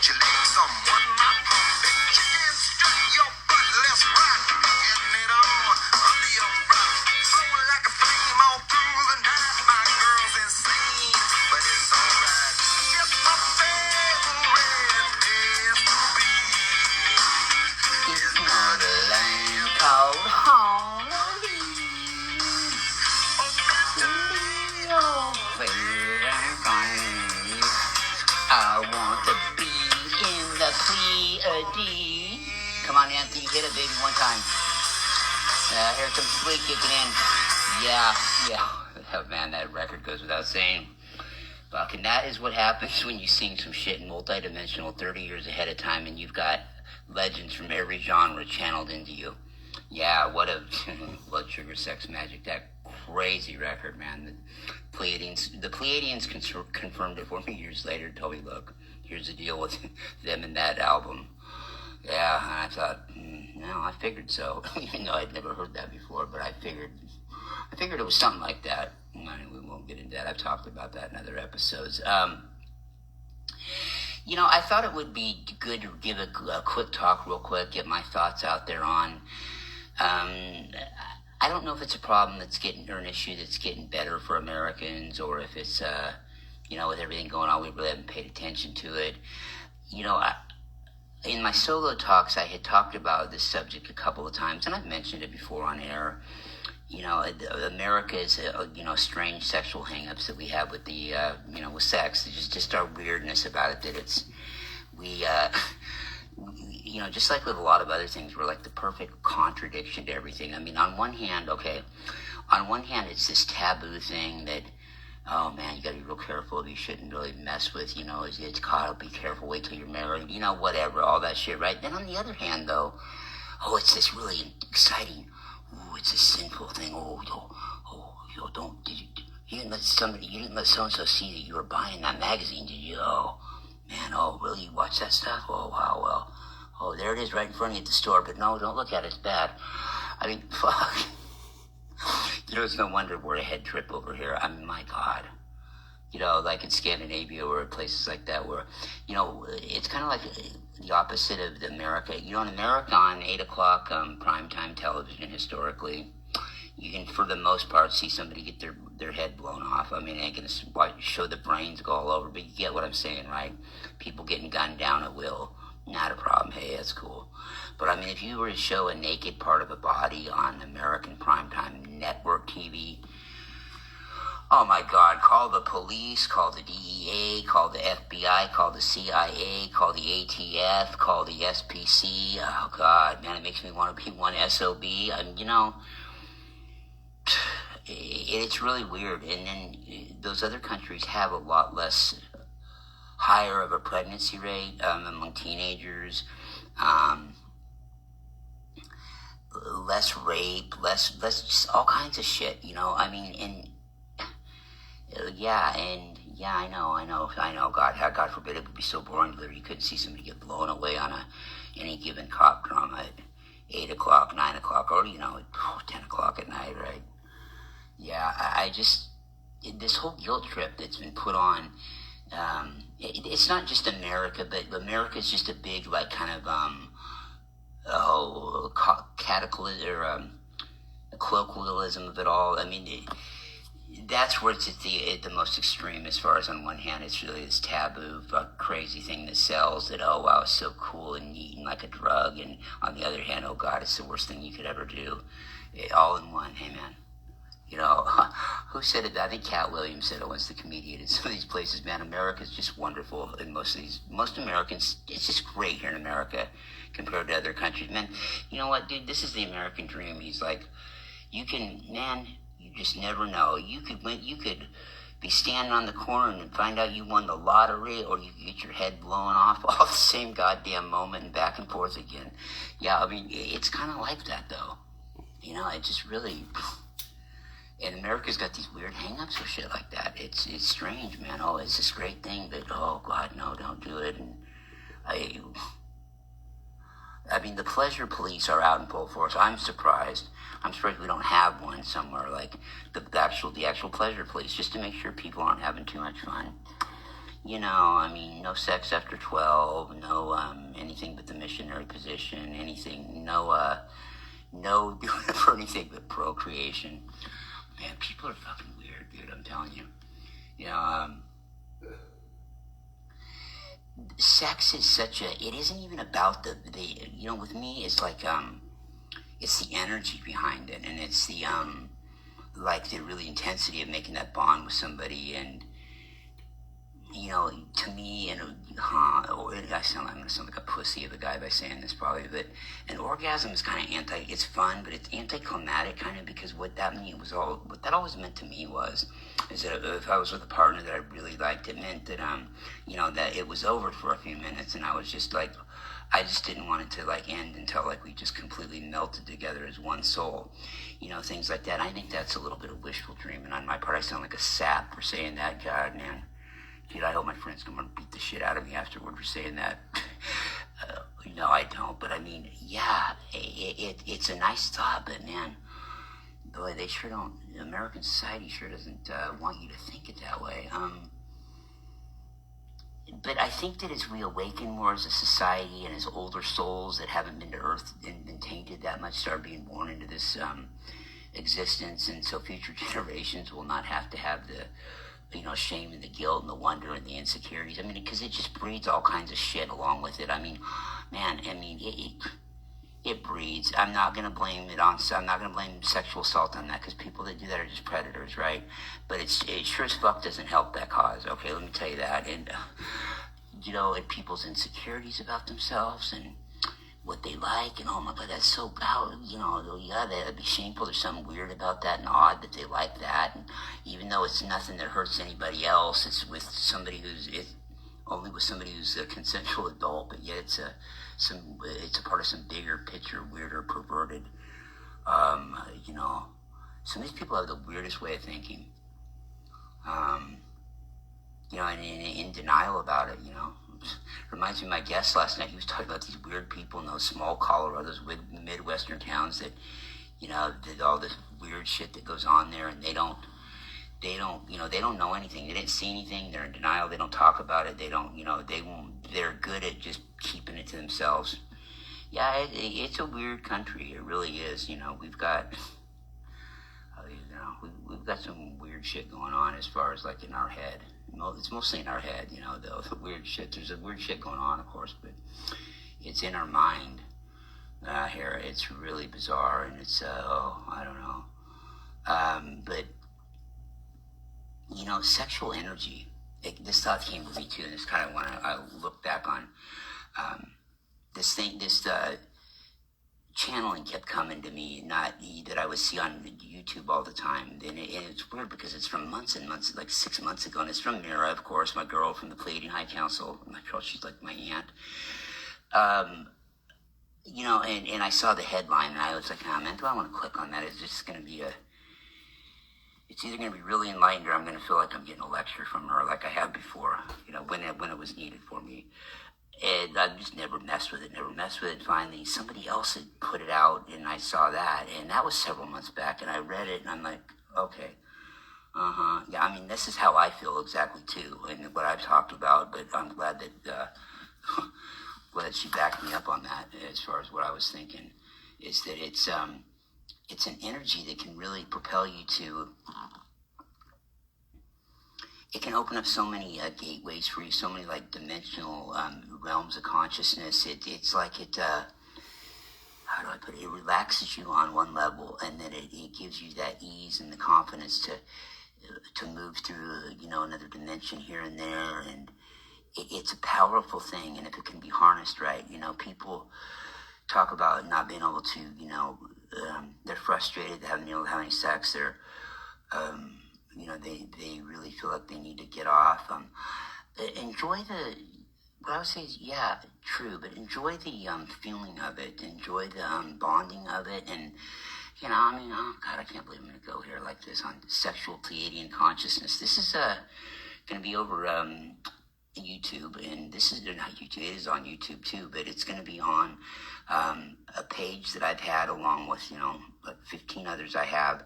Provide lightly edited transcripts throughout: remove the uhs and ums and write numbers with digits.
your legs, someone my pump. You can strut your butt, let's rock. Getting it on under your rock. Flowing like a flame all through the night. My girl's insane, but it's alright. It's my favorite place to be. It's not a land called home. I want to be in the Pleiadians. Come on, Anthony, hit it, baby, one time. Here comes Sweet kicking in. Yeah. Oh, man, that record goes without saying. Fucking that is what happens when you sing some shit in multidimensional 30 years ahead of time and you've got legends from every genre channeled into you. Yeah, what a blood sugar sex magic. That crazy record, man. The Pleiadians confirmed it for me years later. Told me, look, here's the deal with them and that album. Yeah, and I thought, no, I figured so. Even though I'd never heard that before, but I figured it was something like that. I mean, we won't get into that. I've talked about that in other episodes. I thought it would be good to give a quick talk real quick, get my thoughts out there on. I don't know if it's a problem or an issue that's getting better for Americans, or if it's, with everything going on, we really haven't paid attention to it. In my solo talks, I had talked about this subject a couple of times, and I've mentioned it before on air. America's, strange sexual hang-ups that we have with the, with sex. It's just our weirdness about it, that just like with a lot of other things, we're like the perfect contradiction to everything. I mean, on one hand, it's this taboo thing that, oh man, you gotta be real careful. You shouldn't really mess with, it's caught, be careful, wait till you're married, whatever, all that shit, right? Then on the other hand, though, it's this really exciting, it's a sinful thing, you didn't let so-and-so see that you were buying that magazine, did you? Oh, man, really, you watch that stuff? Oh, wow, well, there it is right in front of you at the store, but no, don't look at it, it's bad. I mean, fuck. It's no wonder we're a head trip over here. I mean, my God. Like in Scandinavia or places like that where, it's kind of like the opposite of America. In America on 8 o'clock primetime television historically, you can, for the most part, see somebody get their head blown off. I mean, they ain't going to show the brains go all over, but you get what I'm saying, right? People getting gunned down at will. Not a problem. Hey, that's cool. But I mean, if you were to show a naked part of a body on American primetime network TV, oh my God, call the police, call the DEA, call the FBI, call the CIA, call the ATF, call the SPC. Oh God, man, it makes me want to be one SOB. It's really weird. And then those other countries have a lot less higher of a pregnancy rate among teenagers, less rape, less just all kinds of shit, I mean, I know, God forbid it would be so boring that you couldn't see somebody get blown away on any given cop drama at 8 o'clock, 9 o'clock, or, 10 o'clock at night, right? Yeah, this whole guilt trip that's been put on, it's not just America, but America's just a big, like, kind of, cataclysm or colloquialism of it all. I mean, that's where it's at the most extreme. As far as on one hand, it's really this taboo, crazy thing that sells. That it's so cool and neat and like a drug. And on the other hand, oh God, it's the worst thing you could ever do. All in one. Hey man. Who said it? I think Cat Williams said it once, the comedian. In some of these places, man, America's just wonderful. And most Americans, it's just great here in America compared to other countries. Man, you know what, dude? This is the American dream. He's like, you just never know. You could be standing on the corner and find out you won the lottery, or you could get your head blown off all the same goddamn moment and back and forth again. Yeah, I mean, it's kind of like that, though. It just really... And America's got these weird hang-ups for shit like that. It's strange, man. It's this great thing, but oh God, no, don't do it. And I mean, the pleasure police are out in full force. I'm surprised we don't have one somewhere, like the actual pleasure police, just to make sure people aren't having too much fun. I mean, no sex after 12, no anything but the missionary position, anything, no doing it for anything but procreation. Man, people are fucking weird, dude, I'm telling you. Sex is it isn't even about with me, it's like, it's the energy behind it, and it's the, like the really intensity of making that bond with somebody, and, to me, and I'm going to sound like a pussy of a guy by saying this probably, but an orgasm is kind of it's fun, but it's anticlimactic kind of, because what that always meant to me is that if I was with a partner that I really liked, it meant that, that it was over for a few minutes, and I was just like, I just didn't want it to like end until like we just completely melted together as one soul, things like that. I think that's a little bit of wishful dreaming on my part. I sound like a sap for saying that. God, man. Dude, I hope my friends come and beat the shit out of me afterward for saying that. No, I don't. But I mean, yeah, it's a nice thought, but man, boy, they sure don't. American society sure doesn't want you to think it that way. But I think that as we awaken more as a society, and as older souls that haven't been to Earth and been tainted that much start being born into this existence, and so future generations will not have to have the shame and the guilt and the wonder and the insecurities. I mean, because it just breeds all kinds of shit along with it. I mean, man, it breeds. I'm not going to blame sexual assault on that, because people that do that are just predators, right? But it sure as fuck doesn't help that cause. Okay, let me tell you that. And, and people's insecurities about themselves and what they like, and oh my God, that's so, that'd be shameful. There's something weird about that and odd that they like that. And even though it's nothing that hurts anybody else, it's with somebody only with somebody who's a consensual adult, but yet it's a part of some bigger picture, weirder, perverted, some of these people have the weirdest way of thinking, and in denial about it, Reminds me of my guest last night. He was talking about these weird people in those small Colorado's Midwestern towns that, did all this weird shit that goes on there, and they don't know anything. They didn't see anything. They're in denial. They don't talk about it. They're good at just keeping it to themselves. Yeah, it's a weird country. It really is. We've got, we've got some weird shit going on as far as like in our head. It's mostly in our head, the weird shit. There's a weird shit going on, of course, but it's in our mind here. It's really bizarre, and it's, I don't know. But, sexual energy, this thought came to me too, and it's kind of when I look back on this channeling kept coming to me, not that I would see on YouTube all the time. And it's weird because it's from months and months, like 6 months ago, and it's from Mira, of course, my girl from the Pleiadian High Council. My girl, she's like my aunt. And I saw the headline, and I was like, man, do I want to click on that? It's just going to be it's either going to be really enlightened, or I'm going to feel like I'm getting a lecture from her like I have before, when it was needed for me. And I just never messed with it. Finally, somebody else had put it out, and I saw that. And that was several months back, and I read it, and I'm like, okay. Yeah, I mean, this is how I feel exactly, too, and what I've talked about. But I'm glad that glad she backed me up on that as far as what I was thinking, is that it's an energy that can really propel you to... It can open up so many gateways for you, so many like dimensional realms of consciousness. It's like how do I put it? It relaxes you on one level, and then it gives you that ease and the confidence to move through, another dimension here and there. And it's a powerful thing, and if it can be harnessed right, people talk about not being able to, they're frustrated, they haven't been able to have any sex, they're they really feel like they need to get off. Enjoy what I would say is, yeah, true, but enjoy the feeling of it. Enjoy the bonding of it. And, oh, God, I can't believe I'm going to go here like this on sexual Pleiadian consciousness. This is going to be over YouTube, and this is not YouTube. It is on YouTube, too, but it's going to be on a page that I've had along with, like 15 others I have.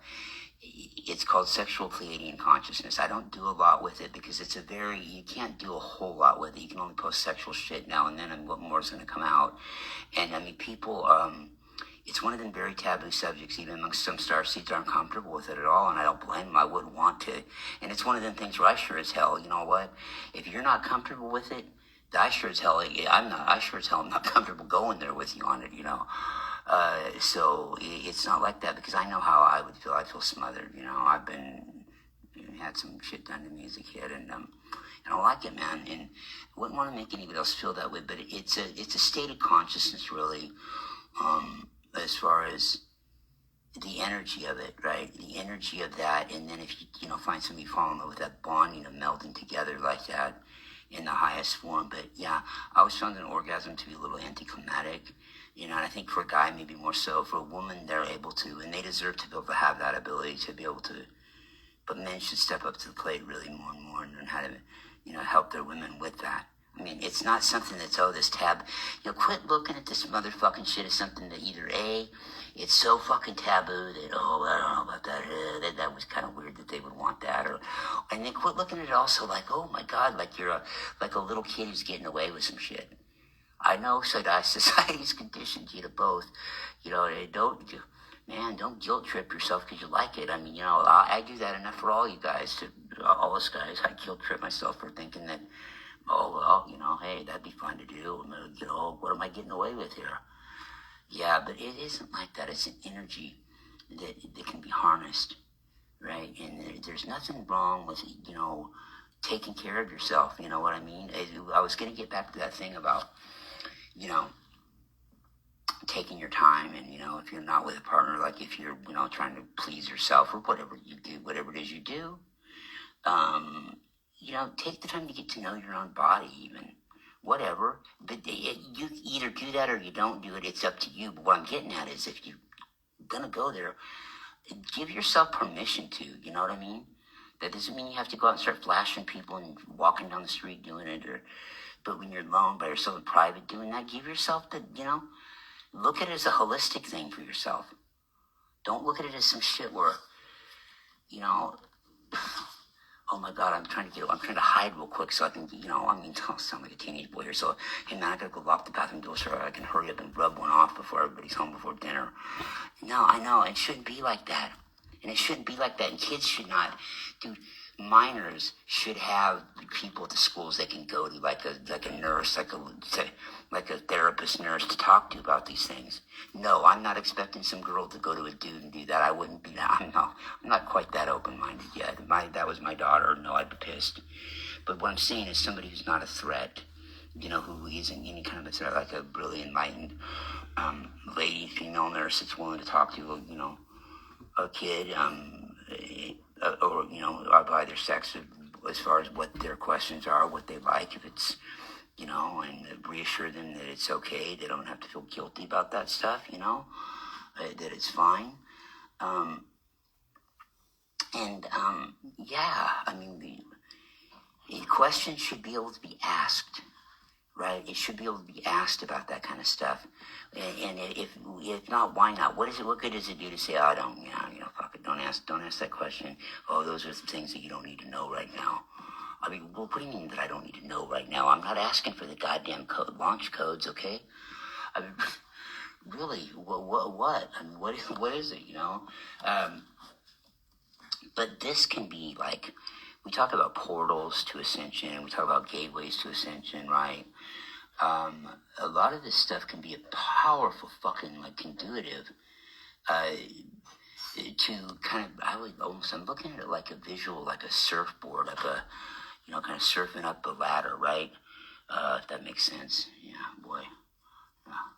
it's called sexual Pleiadian consciousness. I don't do a lot with it because you can't do a whole lot with it. You can only post sexual shit now and then, and what more is going to come out. And I mean, people, it's one of them very taboo subjects. Even amongst some starseeds aren't comfortable with it at all, and I don't blame them. I wouldn't want to. And it's one of them things where I sure as hell, you know what? If you're not comfortable with it, I sure as hell am not comfortable going there with you on it, you know. So it's not like that because I know how I would feel. I feel smothered, you know. I've had some shit done to me as a kid, and I don't like it, man. And I wouldn't want to make anybody else feel that way. But it's a state of consciousness, really, as far as the energy of it, right? The energy of that, and then if you find somebody you fall in love with, that bonding of melding together like that in the highest form. But yeah, I always found an orgasm to be a little anticlimactic. You know, and I think for a guy, maybe more so. For a woman, they're able to, and they deserve to be able to have that ability to be able to. But men should step up to the plate really more and more and learn how to, help their women with that. I mean, it's not something that's, this tab. Quit looking at this motherfucking shit as something that either A, it's so fucking taboo that, I don't know about that. That was kind of weird that they would want that. And then quit looking at it also like, oh my God, like you're like a little kid who's getting away with some shit. I know society's conditioned you to both. Don't guilt trip yourself because you like it. I mean, I do that enough for all you guys, all us guys. I guilt trip myself for thinking that, hey, that'd be fun to do. What am I getting away with here? Yeah, but it isn't like that. It's an energy that can be harnessed, right? And there's nothing wrong with, taking care of yourself. You know what I mean? I was going to get back to that thing about, taking your time, and if you're not with a partner, like if you're trying to please yourself or whatever you do, whatever it is you do, take the time to get to know your own body, even whatever. But you either do that or you don't do it. It's up to you. But what I'm getting at is if you're gonna go there, give yourself permission to. You know what I mean? That doesn't mean you have to go out and start flashing people and walking down the street doing it, but when you're alone by yourself in private doing that, give yourself the, look at it as a holistic thing for yourself. Don't look at it as some shit where, oh my God, I'm trying to hide real quick so I can, don't sound like a teenage boy here. So, hey man, I gotta go lock the bathroom door so I can hurry up and rub one off before everybody's home before dinner. No, I know, it shouldn't be like that. And it shouldn't be like that. And kids should not, minors should have people at the schools they can go to, like a nurse, like a therapist nurse to talk to about these things. No, I'm not expecting some girl to go to a dude and do that. I wouldn't be that. I'm not quite that open-minded yet. That was my daughter. No, I'd be pissed. But what I'm saying is somebody who's not a threat, who isn't any kind of a threat, like a really enlightened lady, female nurse that's willing to talk to, a kid, or of either sex, as far as what their questions are, what they like, if it's, and reassure them that it's okay. They don't have to feel guilty about that stuff, that it's fine. The questions should be able to be asked, right? It should be able to be asked about that kind of stuff. And if not, why not? What good does it do to say, fuck it, don't ask that question. Oh, those are the things that you don't need to know right now. I mean, well, what do you mean that I don't need to know right now? I'm not asking for the goddamn launch codes, okay? I mean, really, what? I mean, what is it, But this can be like, we talk about portals to ascension, we talk about gateways to ascension, right? A lot of this stuff can be a powerful fucking, conduitive, to kind of, I'm looking at it like a visual, like a surfboard, like a, kind of surfing up a ladder, right? If that makes sense. Yeah, boy.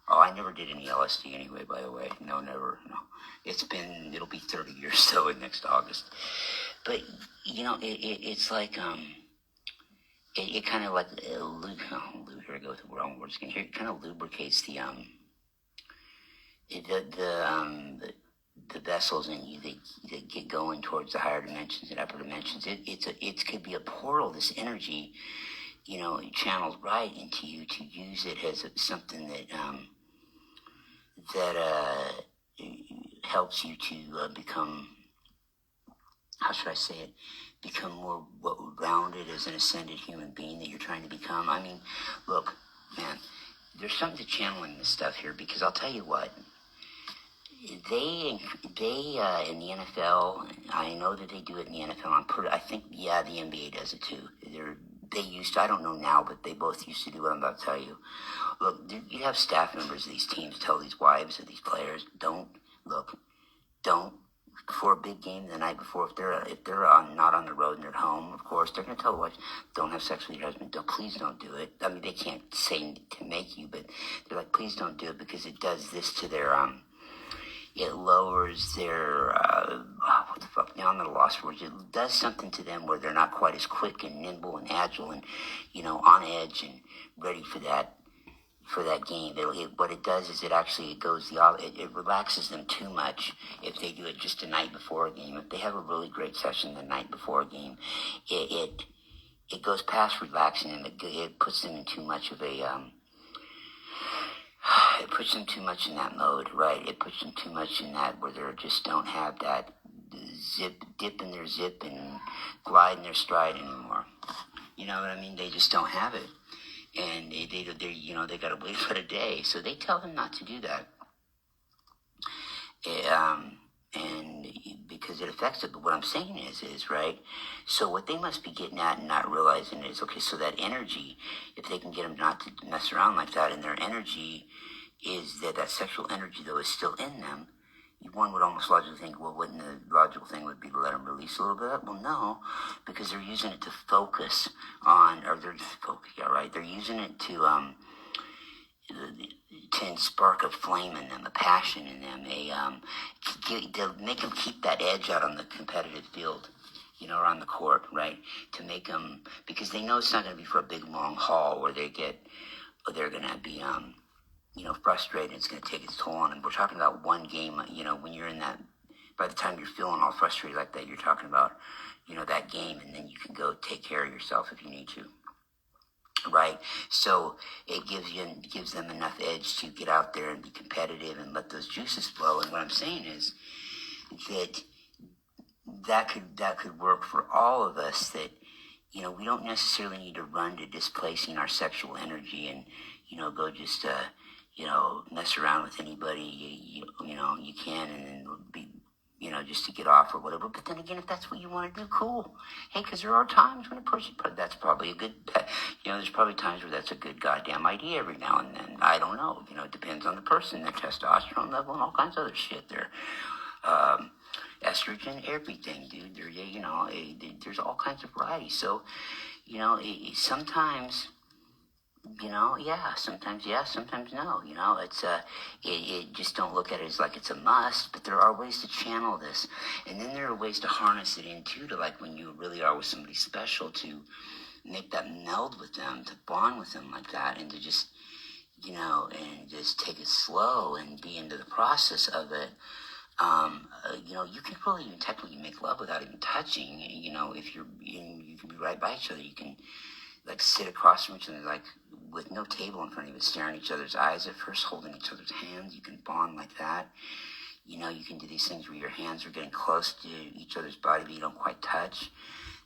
Oh, I never did any LSD anyway, by the way. No, never, no. It'll be 30 years, though, next August. But, it's like, it kind of like, here I go with the wrong words again. Here, it kind of lubricates the vessels in you that get going towards the higher dimensions and upper dimensions. It could be a portal, this energy, it channels right into you to use it as something that helps you to become how should I say it, become more rounded as an ascended human being that you're trying to become. I mean, look, man, there's something to channeling this stuff here, because I'll tell you what, they in the NFL, I know that they do it in the NFL. I think, yeah, the NBA does it too. They used to, I don't know now, but they both used to do what I'm about to tell you. Look, you have staff members of these teams tell these wives of these players, don't, before a big game the night before, if they're not on the road and they're at home, of course, they're going to tell the wives, don't have sex with your husband. Please don't do it. I mean, they can't say to make you, but they're like, please don't do it, because it does this to their, it lowers their, what the fuck, now I'm at a loss for words. It does something to them where they're not quite as quick and nimble and agile and, on edge and ready for that game. What it does is it relaxes them too much if they do it just the night before a game. If they have a really great session the night before a game, it goes past relaxing them. It puts them in too much of a, it puts them too much in that mode, right? It puts them too much in that where they just don't have that dip in their zip and glide in their stride anymore. You know what I mean? They just don't have it. And they got to wait for a day. So they tell them not to do that. And because it affects it. But what I'm saying is, right? So what they must be getting at and not realizing is, okay, so that energy, if they can get them not to mess around like that, and their energy is that sexual energy, though, is still in them, one would almost logically think, well, wouldn't the logical thing would be to let them release a little bit? Well, no, because they're using it to focus on, they're using it to spark a flame in them, a passion in them, to make them keep that edge out on the competitive field, or on the court, right? To make them, because they know it's not going to be for a big long haul where they're going to be, frustrated. It's going to take its toll on them. We're talking about one game, when you're in that, by the time you're feeling all frustrated like that, you're talking about, that game, and then you can go take care of yourself if you need to. Right? So it gives them enough edge to get out there and be competitive and let those juices flow. And what I'm saying is that could work for all of us, that, we don't necessarily need to run to displacing our sexual energy and, go just, mess around with anybody, you can, and then be, just to get off or whatever. But then again, if that's what you want to do, cool. Hey, because there are times when a person, that's probably a good, there's probably times where that's a good goddamn idea every now and then. I don't know. It depends on the person, their testosterone level, and all kinds of other shit. Their estrogen, everything, dude. There's all kinds of variety. So, sometimes, sometimes yes, sometimes no. It's it just don't look at it as like it's a must, but there are ways to channel this, and then there are ways to harness it into, to like when you really are with somebody special, to make that meld with them, to bond with them like that, and to just and just take it slow and be into the process of it. You can really even technically make love without even touching. If you can be right by each other, you can like sit across from each other, like with no table in front of you, staring at each other's eyes at first, holding each other's hands. You can bond like that. You can do these things where your hands are getting close to each other's body, but you don't quite touch.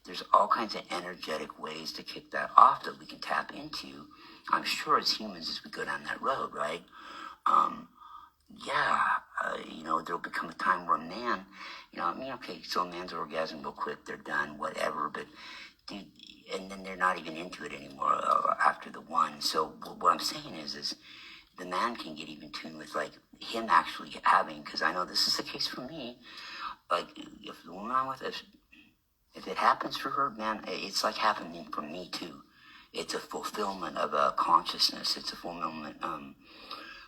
There's all kinds of energetic ways to kick that off that we can tap into, I'm sure, as humans, as we go down that road, right? There'll become a time where a man, okay, so a man's orgasm real quick, they're done, whatever, but dude, and then they're not even into it anymore after the one. So what I'm saying is the man can get even tuned with like him actually having, because I know this is the case for me, like if the woman I'm with, if it happens for her, man, it's like happening for me too. It's a fulfillment of a consciousness. It's a fulfillment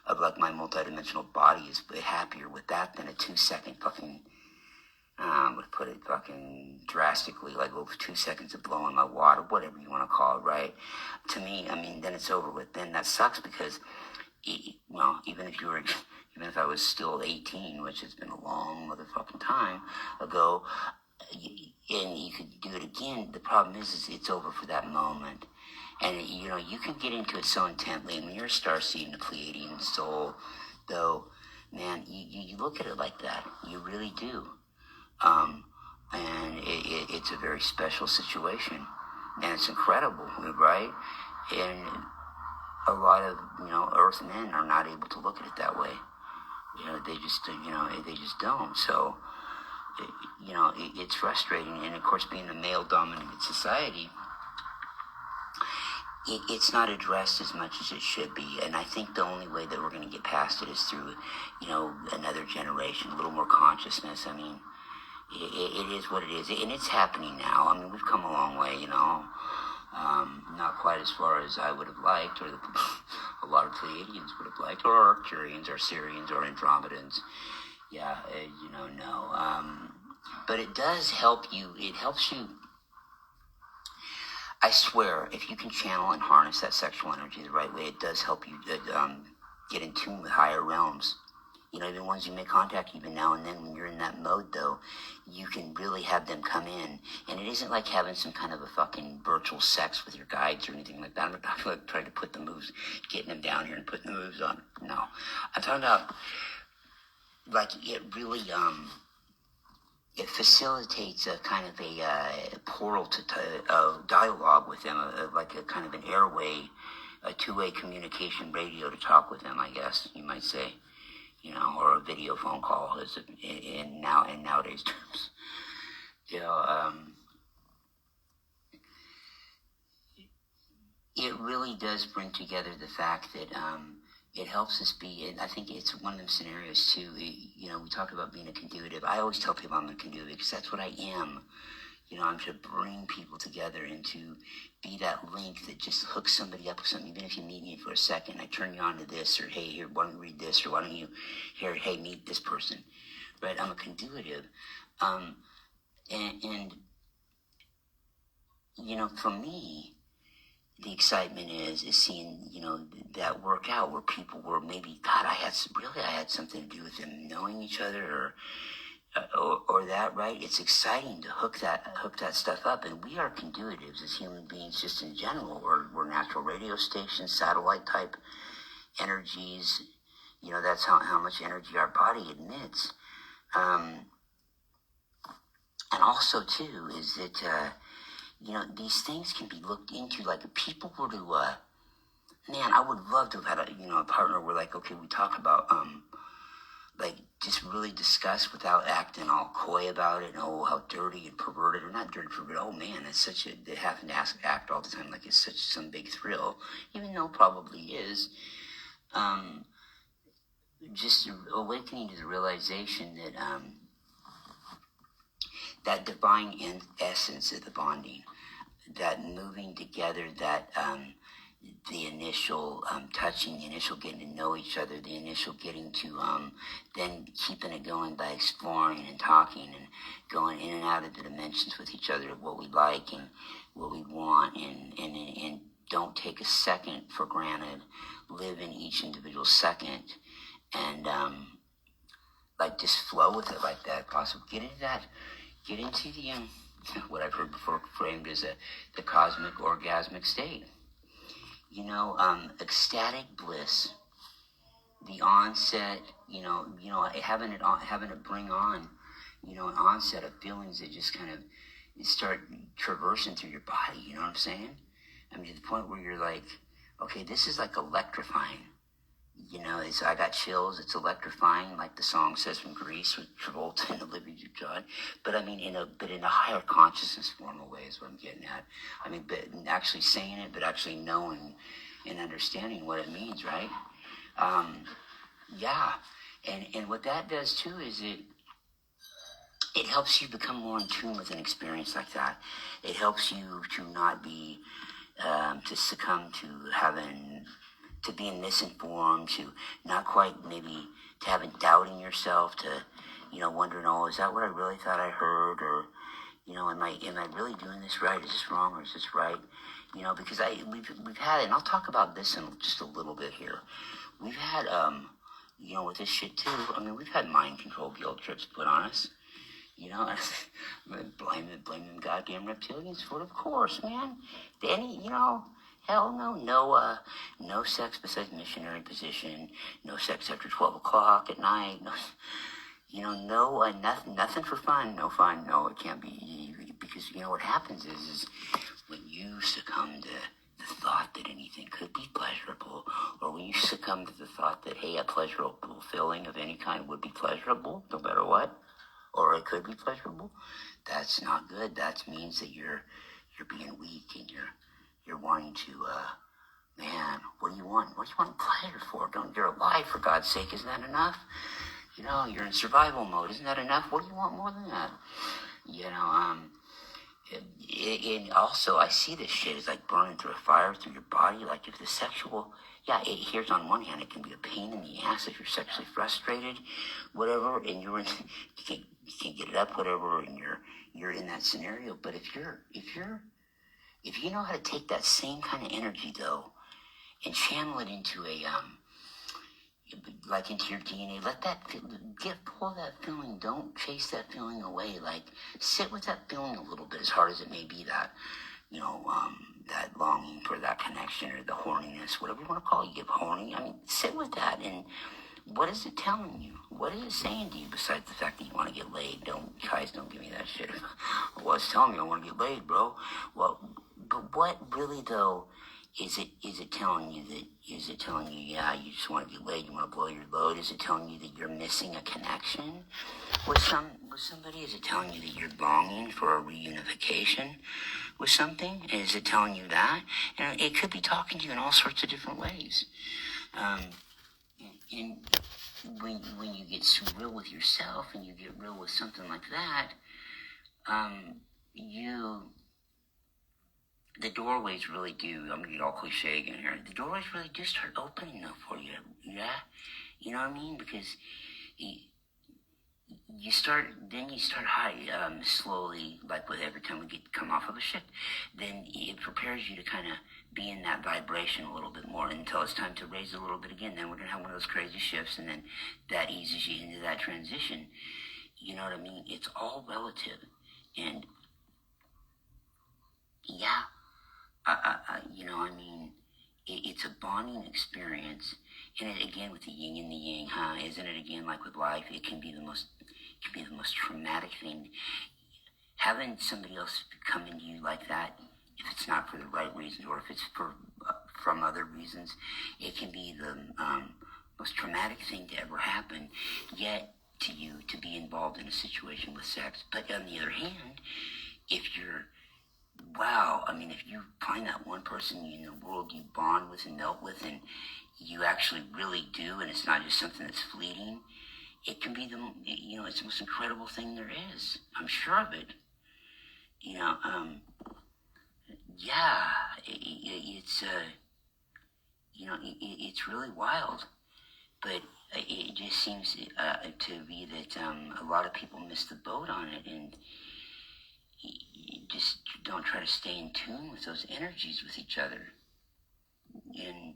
of like my multidimensional body is happier with that than a 2-second fucking, would put it fucking drastically, like over 2 seconds of blowing my water, whatever you want to call it, right? To me, I mean, then it's over with. Then that sucks because, even if I was still 18, which has been a long motherfucking time ago, and you could do it again, the problem is it's over for that moment. And, you can get into it so intently, and when you're a starseed and a Pleiadian soul, though, man, you look at it like that. You really do. And it's a very special situation. And it's incredible, right? And a lot of, Earth men are not able to look at it that way. They just don't. So, it's frustrating. And of course, being a male-dominated society, it's not addressed as much as it should be. And I think the only way that we're going to get past it is through, another generation, a little more consciousness. I mean, it is what it is. And it's happening now. I mean, we've come a long way, not quite as far as I would have liked, or a lot of Pleiadians would have liked, or Arcturians, or Sirians, or Andromedans. Yeah, no. But it does help you. It helps you. I swear, if you can channel and harness that sexual energy the right way, it does help you get in tune with higher realms. Even ones you may contact even now and then. When you're in that mode, though, you can really have them come in. And it isn't like having some kind of a fucking virtual sex with your guides or anything like that. I'm not talking about trying to put the moves, getting them down here and putting the moves on. No. I'm talking about, like, it really, it facilitates a kind of a portal to dialogue with them, like a kind of an airway, a two-way communication radio to talk with them, I guess you might say. Or a video phone call is in nowadays terms. It really does bring together the fact that it helps us be, and I think it's one of them scenarios too. We talk about being a conduitive. I always tell people I'm a conduitive because that's what I am. I'm to bring people together and to be that link that just hooks somebody up with something. Even if you meet me for a second, I turn you on to this, or hey, here, why don't you read this, or why don't you, here, hey, meet this person, right? I'm a conduitive, and for me, the excitement is seeing, that work out where people were maybe, God, I had something to do with them knowing each other, or that, right? It's exciting to hook that stuff up. And we are conduitives as human beings just in general. We're natural radio stations, satellite type energies. That's how much energy our body emits. And also too is that, these things can be looked into. Like if people were to, man, I would love to have had a partner where like, okay, we talk about, like just really discuss without acting all coy about it, and oh, how dirty and perverted, or not dirty, perverted, oh man, it's such they having to act all the time like it's such some big thrill, even though it probably is. Just awakening to the realization that that divine essence of the bonding, that moving together, that the initial touching, the initial getting to know each other, the initial getting to then keeping it going by exploring and talking and going in and out of the dimensions with each other of what we like and what we want, and don't take a second for granted. Live in each individual second, and like just flow with it like that. Possible get into the what I've heard before framed as the cosmic orgasmic state. Ecstatic bliss, the onset, having it bring on, an onset of feelings that just kind of start traversing through your body, you know what I'm saying? I mean, to the point where you're like, okay, this is like electrifying. I got chills, it's electrifying, like the song says from Greece with Travolta and Olivia Newton-John. But I mean, in a higher consciousness formal way is what I'm getting at. I mean, but actually saying it, but actually knowing and understanding what it means, right? Yeah. And what that does too is it helps you become more in tune with an experience like that. It helps you to not be, to succumb to being misinformed, to not quite maybe to having doubting yourself, to, wondering, oh, is that what I really thought I heard? Or, am I really doing this right? Is this wrong or is this right? Because we've had, and I'll talk about this in just a little bit here. We've had, with this shit too, I mean, we've had mind control guilt trips put on us. Blaming them goddamn reptilians for it, of course, man. Hell no. No sex besides missionary position. No sex after 12 o'clock at night. No, No, nothing for fun. No fun. No, it can't be, because what happens is when you succumb to the thought that anything could be pleasurable, or when you succumb to the thought that, hey, a pleasurable feeling of any kind would be pleasurable, no matter what, or it could be pleasurable, that's not good. That means that you're being weak, and you're wanting to, man, what do you want? What do you want pleasure for? You're alive, for God's sake. Isn't that enough? You're in survival mode. Isn't that enough? What do you want more than that? And also, I see this shit as like burning through a fire through your body. Like if the sexual, here's on one hand, it can be a pain in the ass if you're sexually frustrated, whatever, and you can't get it up, whatever, and you're in that scenario. But if you know how to take that same kind of energy though, and channel it into into your DNA, pull that feeling. Don't chase that feeling away. Like, sit with that feeling a little bit, as hard as it may be, that longing for that connection, or the horniness, whatever you want to call it. You get horny. Sit with that, and what is it telling you? What is it saying to you besides the fact that you want to get laid? Don't give me that shit. Well, it's telling me I want to get laid, bro. Well, but what really though? Is it telling you, you just want to get laid, you want to blow your load? Is it telling you that you're missing a connection with somebody? Is it telling you that you're longing for a reunification with something? Is it telling you that? And it could be talking to you in all sorts of different ways. And when you get so real with yourself, and you get real with something like that, the doorways really do, I'm going to get all cliche again here, the doorways really do start opening up for you, yeah? You know what I mean? Because you start high, slowly, like with every time we come off of a shift, then it prepares you to kind of be in that vibration a little bit more until it's time to raise a little bit again. Then we're going to have one of those crazy shifts, and then that eases you into that transition. You know what I mean? It's all relative. And yeah, it's a bonding experience. And again, with the yin and the yang, isn't it? Again, like with life, it can be the most traumatic thing. Having somebody else come into you like that, if it's not for the right reasons, or if it's from other reasons, it can be the most traumatic thing to ever happen. Yet to you to be involved in a situation with sex. But on the other hand, if you find that one person in the world you bond with and melt with, and you actually really do, and it's not just something that's fleeting, it can be it's the most incredible thing there is. I'm sure of it. It's really wild, but it just seems to be that a lot of people miss the boat on it, and just don't try to stay in tune with those energies with each other. And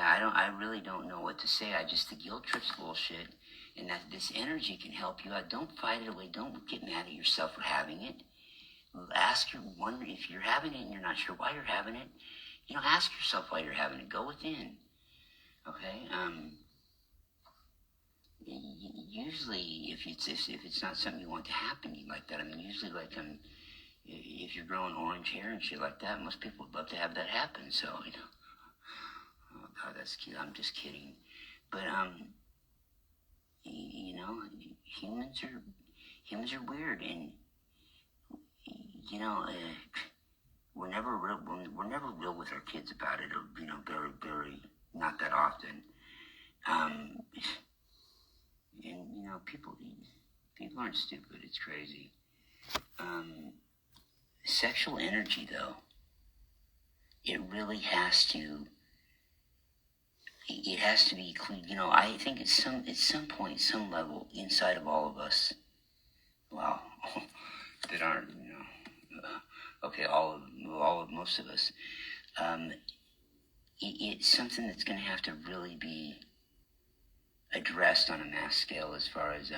I really don't know what to say. The guilt trip's bullshit, and that this energy can help you out. Don't fight it away. Don't get mad at yourself for having it. Wonder if you're having it and you're not sure why you're having it. Ask yourself why you're having it. Go within. Okay. Usually, if it's not something you want to happen to you like that, usually if you're growing orange hair and shit like that, most people would love to have that happen. So oh God, that's cute. I'm just kidding. But humans are weird, and we're never real with our kids about it, or very, very, not that often. And people aren't stupid. It's crazy. Sexual energy, though, it really has to be clean. I think at some point, some level inside of all of us, well, that aren't, okay, most of us, it's something that's going to have to really be addressed on a mass scale, as far as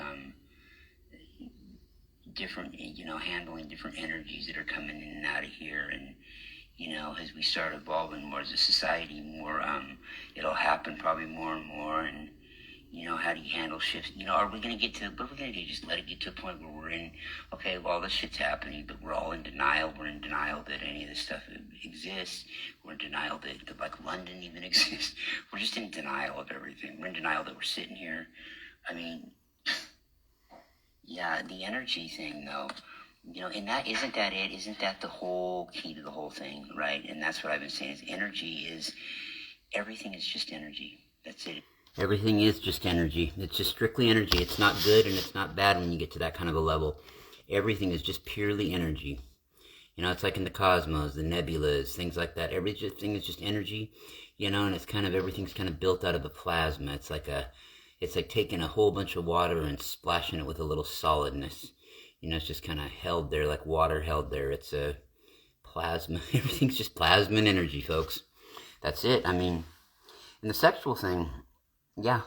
different, handling different energies that are coming in and out of here. And as we start evolving more as a society, more it'll happen probably more and more. And How do you handle shifts? Are we going to get to, what are we going to do? Just let it get to a point where we're in, okay, well, all this shit's happening, but we're all in denial. We're in denial that any of this stuff exists. We're in denial that like, London even exists. We're just in denial of everything. We're in denial that we're sitting here. I mean, yeah, the energy thing, though, and isn't that it? Isn't that the whole key to the whole thing, right? And that's what I've been saying, is everything is just energy. That's it. Everything is just energy. It's just strictly energy. It's not good and it's not bad when you get to that kind of a level. Everything is just purely energy. It's like in the cosmos, the nebulas, things like that. Everything is just energy, and it's kind of, everything's kind of built out of a plasma. It's like taking a whole bunch of water and splashing it with a little solidness. It's just kind of held there, like water held there. It's a plasma. Everything's just plasma and energy, folks. That's it. I mean, in the sexual thing, yeah,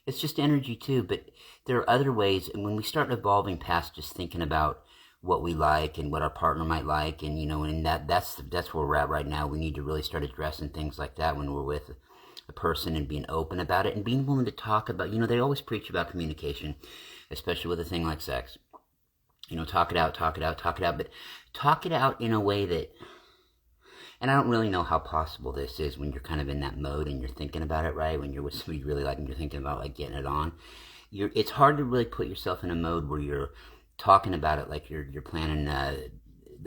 it's just energy too, but there are other ways, and when we start evolving past just thinking about what we like and what our partner might like, and and that's where we're at right now. We need to really start addressing things like that when we're with a person and being open about it and being willing to talk about, they always preach about communication, especially with a thing like sex. Talk it out, but talk it out in a way that, and I don't really know how possible this is when you're kind of in that mode and you're thinking about it, right? When you're with somebody you really like and you're thinking about like getting it on. It's hard to really put yourself in a mode where you're talking about it like you're planning a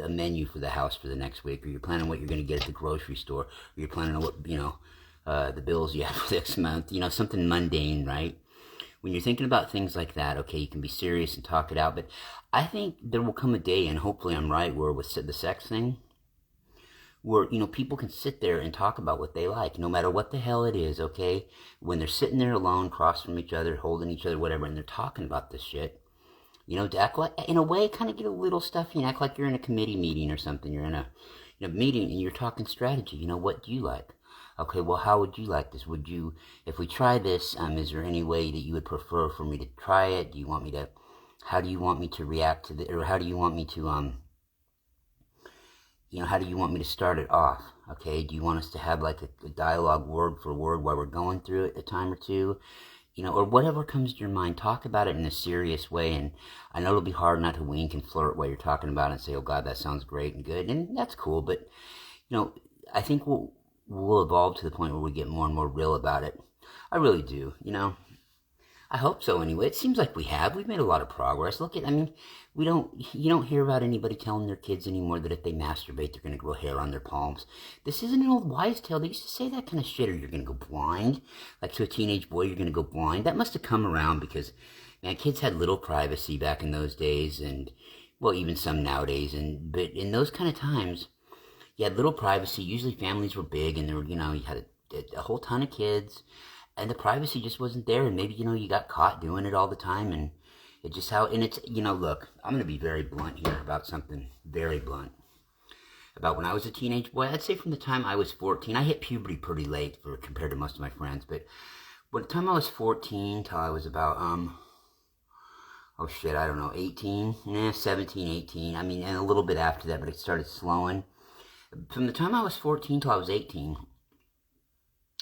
menu for the house for the next week, or you're planning what you're going to get at the grocery store, or you're planning what, the bills you have for next month, something mundane, right? When you're thinking about things like that, okay, you can be serious and talk it out, but I think there will come a day, and hopefully I'm right, where with the sex thing, where, people can sit there and talk about what they like, no matter what the hell it is, okay? When they're sitting there alone, across from each other, holding each other, whatever, and they're talking about this shit, to act like, in a way, kind of get a little stuffy and act like you're in a committee meeting or something. You're in a meeting and you're talking strategy. What do you like? Okay, well, how would you like this? Would you, if we try this, is there any way that you would prefer for me to try it? Do you want me to, how do you want me to react to or how do you want me to, how do you want me to start it off? Okay, do you want us to have like a dialogue word for word while we're going through it a time or two? Or whatever comes to your mind. Talk about it in a serious way. And I know it'll be hard not to wink and flirt while you're talking about it and say, oh God, that sounds great and good. And that's cool. But, I think we'll evolve to the point where we get more and more real about it. I really do, I hope so anyway. It seems like we have. We've made a lot of progress. Look at, you don't hear about anybody telling their kids anymore that if they masturbate, they're going to grow hair on their palms. This isn't an old wives' tale. They used to say that kind of shit, or you're going to go blind. Like to a teenage boy, you're going to go blind. That must have come around because, man, kids had little privacy back in those days, and, well, even some nowadays. But in those kind of times, you had little privacy. Usually families were big, and there were, you had a whole ton of kids. And the privacy just wasn't there, and maybe, you got caught doing it all the time, and it just and it's, look, I'm going to be very blunt here about something, very blunt. About when I was a teenage boy, I'd say from the time I was 14, I hit puberty pretty late compared to most of my friends, but by the time I was 14 till I was about, oh shit, I don't know, 18, 17, 18, and a little bit after that, but it started slowing. From the time I was 14 till I was 18,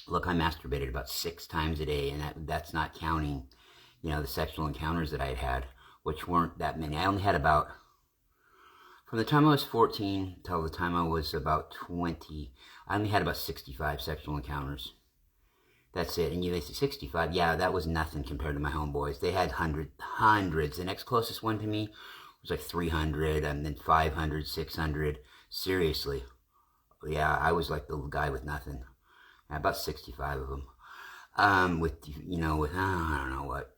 look, I masturbated about 6 times a day, and that's not counting, the sexual encounters that I had, which weren't that many. I only had about, from the time I was 14 till the time I was about 20, I only had about 65 sexual encounters. That's it. And they say 65, yeah, that was nothing compared to my homeboys. They had hundreds. The next closest one to me was like 300, and then 500, 600. Seriously. Yeah, I was like the guy with nothing. About 65 of them. With I don't know what,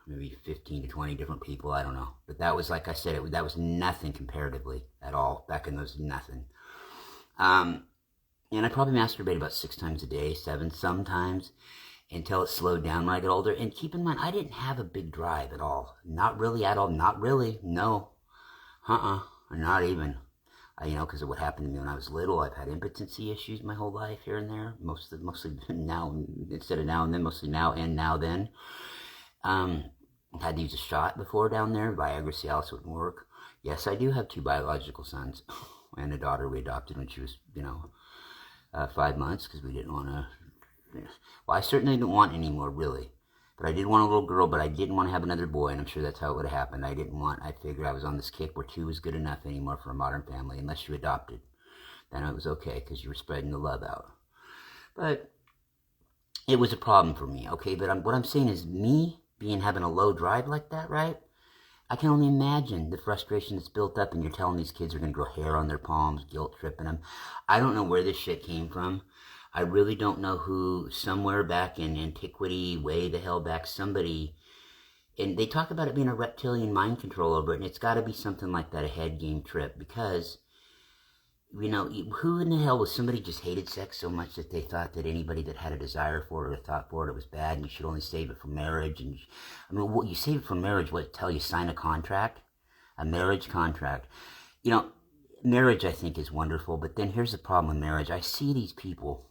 maybe 15 to 20 different people, I don't know. But that was, like I said, that was nothing comparatively at all. Back in those, nothing. And I probably masturbated about 6 times a day, 7 sometimes, until it slowed down when I got older. And keep in mind, I didn't have a big drive at all. Not really at all. Not really. No. Not even. Because of what happened to me when I was little. I've had impotency issues my whole life here and there. Mostly now, instead of now and then, mostly now and now then. Had to use a shot before down there. Viagra, Cialis wouldn't work. Yes, I do have 2 biological sons. And a daughter we adopted when she was, 5 months, because we didn't want to. Well, I certainly didn't want any more, really. But I did want a little girl, but I didn't want to have another boy, and I'm sure that's how it would have happened. I figured I was on this kick where 2 was good enough anymore for a modern family, unless you adopted. Then it was okay, because you were spreading the love out. But it was a problem for me, okay? But what I'm saying is me having a low drive like that, right? I can only imagine the frustration that's built up, and you're telling these kids are going to grow hair on their palms, guilt tripping them. I don't know where this shit came from. I really don't know who, somewhere back in antiquity, way the hell back, somebody, and they talk about it being a reptilian mind control over it, and it's got to be something like that, a head game trip, because, you know, who in the hell was somebody just hated sex so much that they thought that anybody that had a desire for it or a thought for it was bad, and you should only save it for marriage? And I mean, what you save it for marriage? What tell you sign a contract, a marriage contract? You know, marriage I think is wonderful, but then here's the problem with marriage. I see these people.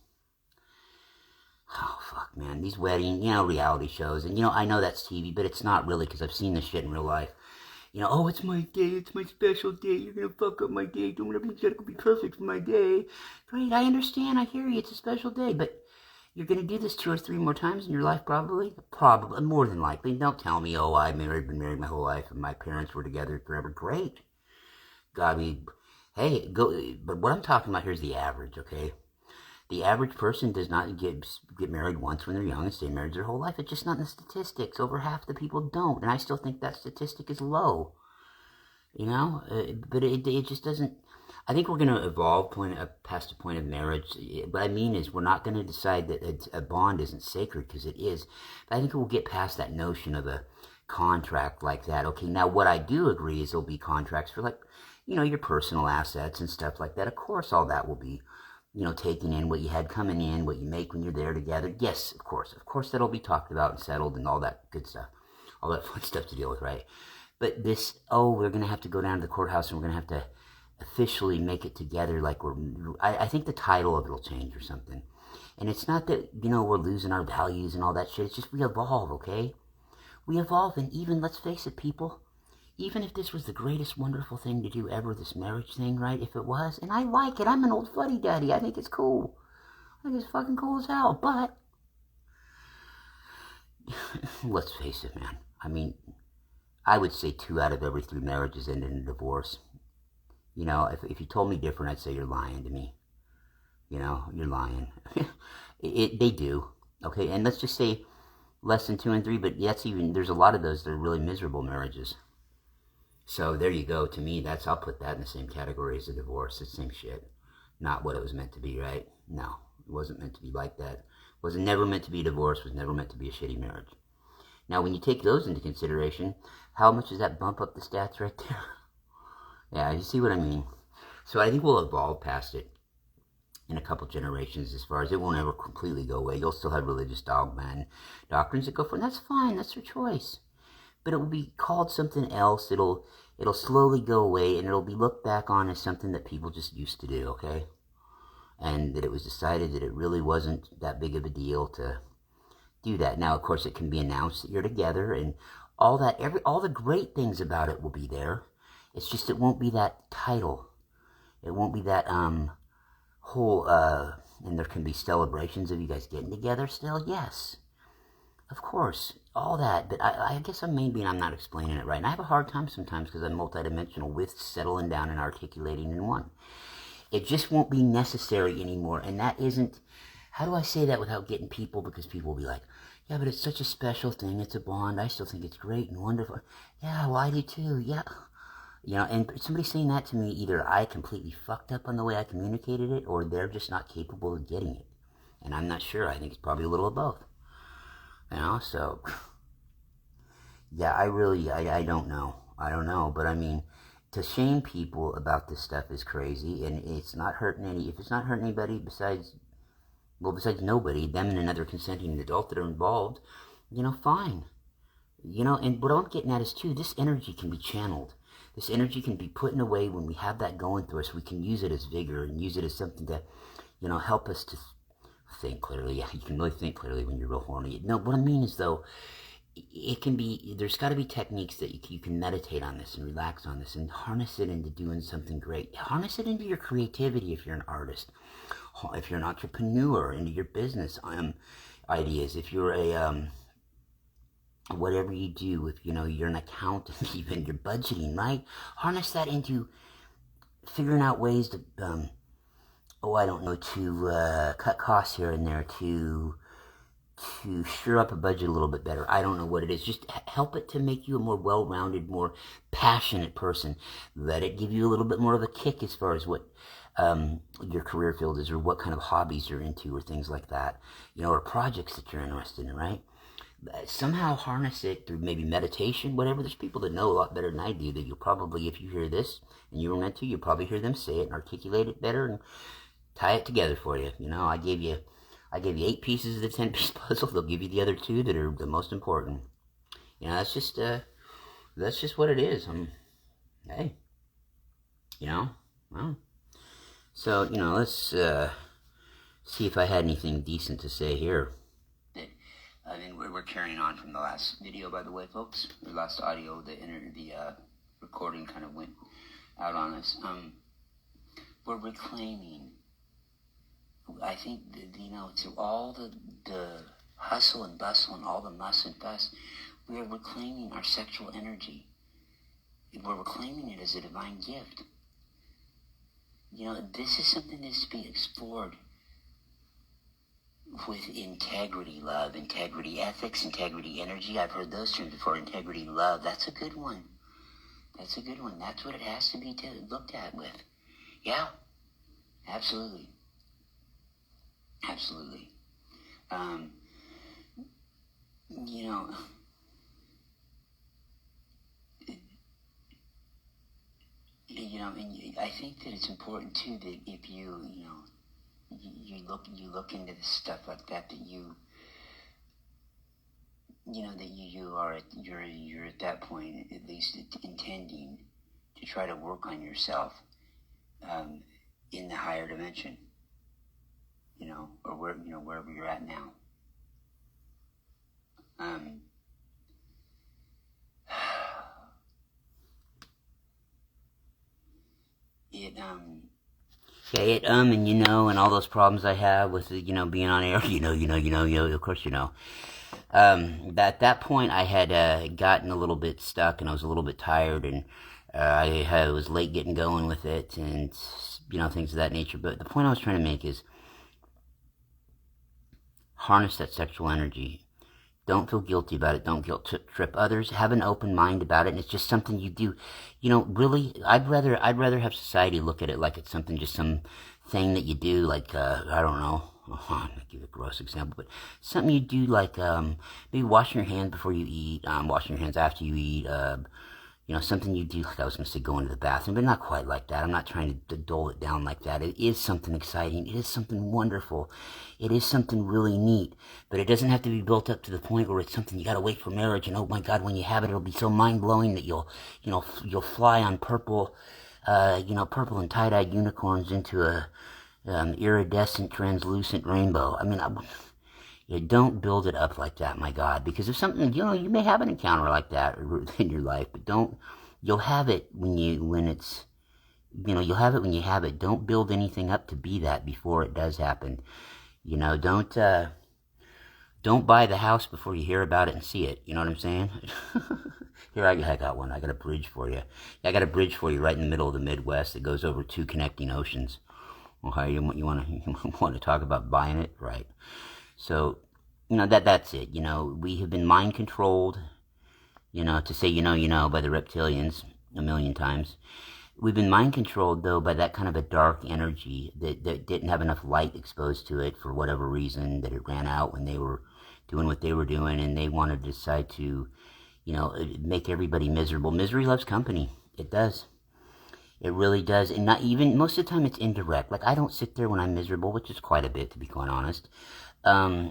Oh, fuck, man. These wedding, you know, reality shows. And, you know, I know that's TV, but it's not really, because I've seen this shit in real life. You know, oh, it's my day. It's my special day. You're going to fuck up my day. Doing whatever you got to be perfect for my day. Great, I understand. I hear you. It's a special day. But you're going to do this 2 or 3 more times in your life, probably? Probably. More than likely. Don't tell me, oh, I've been married my whole life and my parents were together forever. Great. God, hey, go. But what I'm talking about here is the average, okay? The average person does not get married once when they're young and stay married their whole life. It's just not in the statistics. Over half the people don't. And I still think that statistic is low. You know? But it just doesn't... I think we're going to evolve past the point of marriage. What I mean is we're not going to decide that a bond isn't sacred, because it is. But I think we'll get past that notion of a contract like that. Okay, now what I do agree is there'll be contracts for, like, you know, your personal assets and stuff like that. Of course all that will be, you know, taking in what you had coming in, what you make when you're there together. Yes, of course that'll be talked about and settled and all that good stuff, all that fun stuff to deal with, right? But this, oh, we're going to have to go down to the courthouse and we're going to have to officially make it together, like I think the title of it will change or something. And it's not that, you know, we're losing our values and all that shit. It's just we evolve, okay? We evolve, and even, let's face it, people, even if this was the greatest wonderful thing to do ever, this marriage thing, right? If it was, and I like it, I'm an old fuddy-duddy, I think it's cool. I think it's fucking cool as hell, but let's face it, man. I mean, I would say 2 out of every 3 marriages end in a divorce. You know, if you told me different, I'd say you're lying to me. You know, you're lying. They do, okay? And let's just say less than 2 and 3, but there's a lot of those that are really miserable marriages. So there you go. To me, I'll put that in the same category as a divorce. It's the same shit. Not what it was meant to be, right? No, it wasn't meant to be like that. Was never meant to be a divorce. Was never meant to be a shitty marriage. Now, when you take those into consideration, how much does that bump up the stats right there? Yeah, you see what I mean? So I think we'll evolve past it in a couple generations, as far as it won't ever completely go away. You'll still have religious dogma and doctrines that go for it. And that's fine. That's their choice. But it will be called something else. It'll slowly go away, and it'll be looked back on as something that people just used to do, okay? And that it was decided that it really wasn't that big of a deal to do that. Now, of course, it can be announced that you're together, and all that, all the great things about it will be there. It's just it won't be that title. It won't be that whole, and there can be celebrations of you guys getting together still, yes. Of course, all that, but I guess I'm not explaining it right. And I have a hard time sometimes because I'm multidimensional with settling down and articulating in one. It just won't be necessary anymore, and that isn't, how do I say that without getting people, because people will be like, yeah, but it's such a special thing, it's a bond, I still think it's great and wonderful. Yeah, well, I do too, yeah. You know, and somebody saying that to me, either I completely fucked up on the way I communicated it, or they're just not capable of getting it. And I'm not sure, I think it's probably a little of both. You know, so, yeah, I don't know. I don't know, but I mean, to shame people about this stuff is crazy, and it's not hurting if it's not hurting anybody besides nobody, them and another consenting adult that are involved, you know, fine. You know, and what I'm getting at is, too, this energy can be channeled. This energy can be put in a way when we have that going through us, we can use it as vigor and use it as something to, you know, help us to think clearly. Yeah, you can really think clearly when you're real horny. No, what I mean is, though, it can be, there's got to be techniques that you can meditate on this and relax on this and harness it into doing something great. Harness it into your creativity if you're an artist. If you're an entrepreneur, into your business ideas. If you're a whatever you do, if you're an accountant, even your budgeting, right? Harness that into figuring out ways to, I don't know, to cut costs here and there, to shore up a budget a little bit better. I don't know what it is. Just help it to make you a more well-rounded, more passionate person. Let it give you a little bit more of a kick as far as what your career field is, or what kind of hobbies you're into, or things like that, or projects that you're interested in, right? Somehow harness it through maybe meditation, whatever. There's people that know a lot better than I do that you'll probably, if you hear this and you were meant to, you'll probably hear them say it and articulate it better and tie it together for you. I gave you 8 pieces of the 10-piece puzzle. They'll give you the other 2 that are the most important. That's just what it is. Hey, well. So, let's see if I had anything decent to say here. We're carrying on from the last video, by the way, folks. The last audio, the recording kind of went out on us. We're reclaiming. I think through all the hustle and bustle and all the muss and fuss, we are reclaiming our sexual energy. We're reclaiming it as a divine gift. This is something that's to be explored with integrity, love, integrity, ethics, integrity, energy. I've heard those terms before. Integrity, love. That's a good one. That's what it has to be looked at with. Yeah, absolutely. And I think that it's important too that if you look into the stuff like that, that you're at that point at least intending to try to work on yourself in the higher dimension, or wherever you're at now. And and all those problems I have with being on air, of course at that point I had gotten a little bit stuck, and I was a little bit tired, and I was late getting going with it, and things of that nature. But the point I was trying to make is harness that sexual energy. Don't feel guilty about it. Don't guilt trip others. Have an open mind about it, and it's just something you do. Really, I'd rather have society look at it like it's something, just some thing that you do, like I don't know. I'm gonna give a gross example, but something you do, like maybe washing your hands before you eat, washing your hands after you eat. Something you do, like I was going to say, going to the bathroom, but not quite like that. I'm not trying to dole it down like that. It is something exciting. It is something wonderful. It is something really neat, but it doesn't have to be built up to the point where it's something you got to wait for marriage. And oh my God, when you have it, it'll be so mind blowing that you'll fly on purple and tie-dyed unicorns into a iridescent, translucent rainbow. Don't build it up like that, my God, because if something, you may have an encounter like that in your life, but you'll have it when you have it. Don't build anything up to be that before it does happen. Don't buy the house before you hear about it and see it. You know what I'm saying? Here, I got one. I got a bridge for you. I got a bridge for you right in the middle of the Midwest that goes over 2 connecting oceans. Okay, you want to talk about buying it, right? So, that's it. We have been mind controlled, to say, by the reptilians a million times. We've been mind controlled, though, by that kind of a dark energy that didn't have enough light exposed to it for whatever reason, that it ran out when they were doing what they were doing, and they wanted to decide to, make everybody miserable. Misery loves company. It does. It really does. And not even, most of the time it's indirect. Like, I don't sit there when I'm miserable, which is quite a bit, to be quite honest. I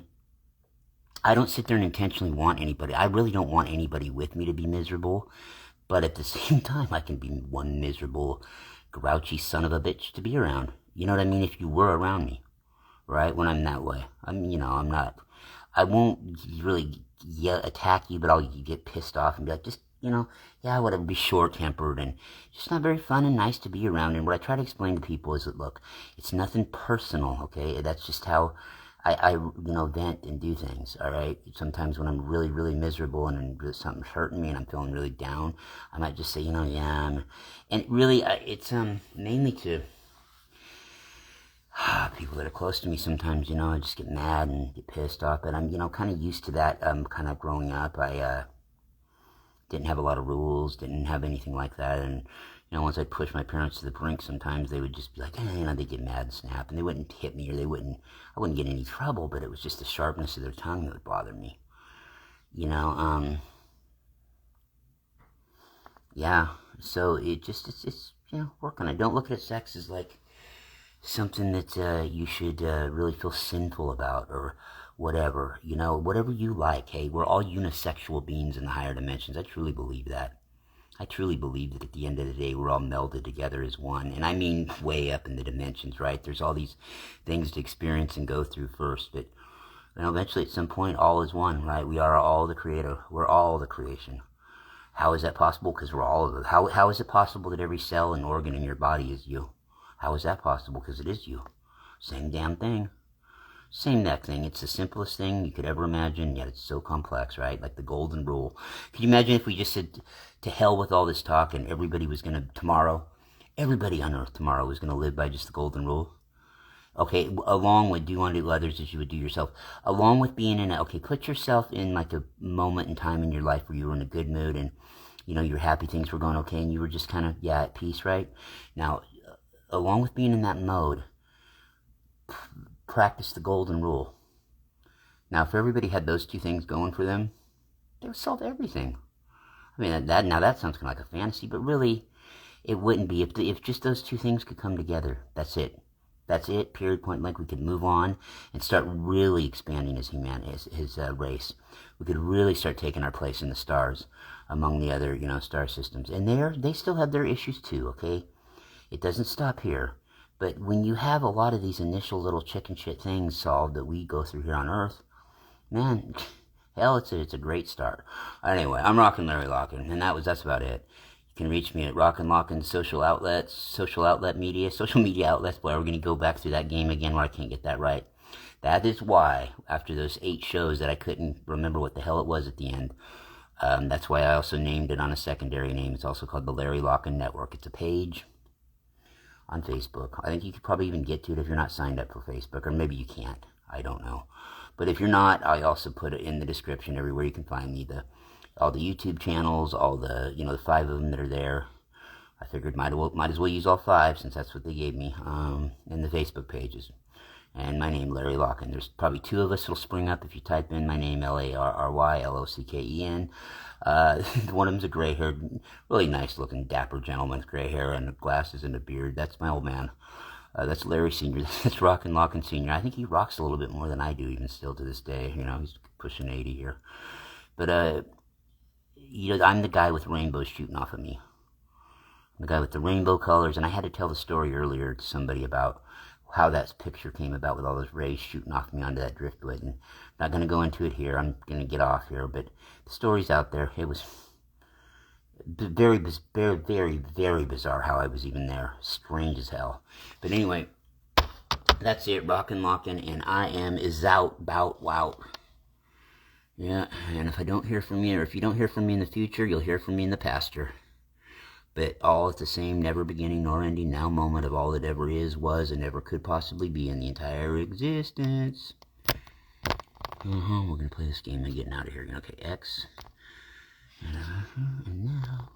don't sit there and intentionally want anybody. I really don't want anybody with me to be miserable. But at the same time, I can be one miserable, grouchy son of a bitch to be around. You know what I mean? If you were around me, right? When I'm that way. I won't really attack you, but I'll get pissed off and be like, just, whatever, be short-tempered and just not very fun and nice to be around. And what I try to explain to people is that, look, it's nothing personal, okay? That's just how vent and do things, all right? Sometimes when I'm really, really miserable and something's hurting me and I'm feeling really down, I might just say, and really, it's mainly to people that are close to me sometimes, I just get mad and get pissed off, but I'm, kind of used to that, kind of growing up. I didn't have a lot of rules, didn't have anything like that, and once I'd push my parents to the brink, sometimes they would just be like, they'd get mad and snap, and they wouldn't hit me, or I wouldn't get in any trouble, but it was just the sharpness of their tongue that would bother me, yeah, so it's work on it. Don't look at sex as like something that you should really feel sinful about, or whatever, whatever you like. Hey, we're all unisexual beings in the higher dimensions. I truly believe that. I truly believe that at the end of the day, we're all melded together as one. And I mean way up in the dimensions, right? There's all these things to experience and go through first. But eventually at some point, all is one, right? We are all the creator. We're all the creation. How is that possible? Because we're all of it. How is it possible that every cell and organ in your body is you? How is that possible? Because it is you. Same damn thing. Same that thing. It's the simplest thing you could ever imagine, yet it's so complex, right? Like the golden rule. Could you imagine if we just said, to hell with all this talk, and everybody was going to, everybody on Earth tomorrow was going to live by just the golden rule? Okay, along with do unto others as you would do yourself. Along with being put yourself in like a moment in time in your life where you were in a good mood and, you're happy, things were going okay, and you were just kind of, at peace, right? Now, along with being in that mode, practice the golden rule. Now, if everybody had those two things going for them, they would solve everything. I mean, that sounds kind of like a fantasy, but really, it wouldn't be. If just those two things could come together, that's it. That's it, period, point blank. We could move on and start really expanding as his race. We could really start taking our place in the stars among the other, star systems. And they still have their issues too, okay? It doesn't stop here. But when you have a lot of these initial little chicken shit things solved that we go through here on Earth, man, hell, it's a great start. Anyway, I'm Rockin' Larry Locken, and that's about it. You can reach me at Rockin' Locken social media outlets. Boy, we're going to go back through that game again where I can't get that right. That is why, after those 8 shows that I couldn't remember what the hell it was at the end, that's why I also named it on a secondary name. It's also called the Larry Locken Network. It's a page on Facebook. I think you could probably even get to it if you're not signed up for Facebook, or maybe you can't. I don't know. But if you're not, I also put it in the description everywhere you can find me. All the YouTube channels, all the, the 5 of them that are there. I figured might as well use all 5 since that's what they gave me. And the Facebook pages. And my name, Larry Locken. There's probably 2 of us that'll spring up if you type in my name, LarryLocken. One of them's a gray-haired, really nice-looking, dapper gentleman with gray hair and glasses and a beard. That's my old man. That's Larry Sr. That's Rockin' Locken Sr. I think he rocks a little bit more than I do, even still to this day. He's pushing 80 here. But, I'm the guy with rainbows shooting off of me. I'm the guy with the rainbow colors, and I had to tell the story earlier to somebody about how that picture came about with all those rays shooting off me onto that driftwood. And I'm not going to go into it here. I'm going to get off here, but the story's out there. It was very, very, very, very bizarre how I was even there. Strange as hell. But anyway, that's it. Rockin' Locken, and I am out, bout, wout. Yeah, and if I don't hear from you, or if you don't hear from me in the future, you'll hear from me in the pasture. But all at the same never beginning nor ending now moment of all that ever is, was, and ever could possibly be in the entire existence. We're going to play this game and getting out of here. Okay, X. And now...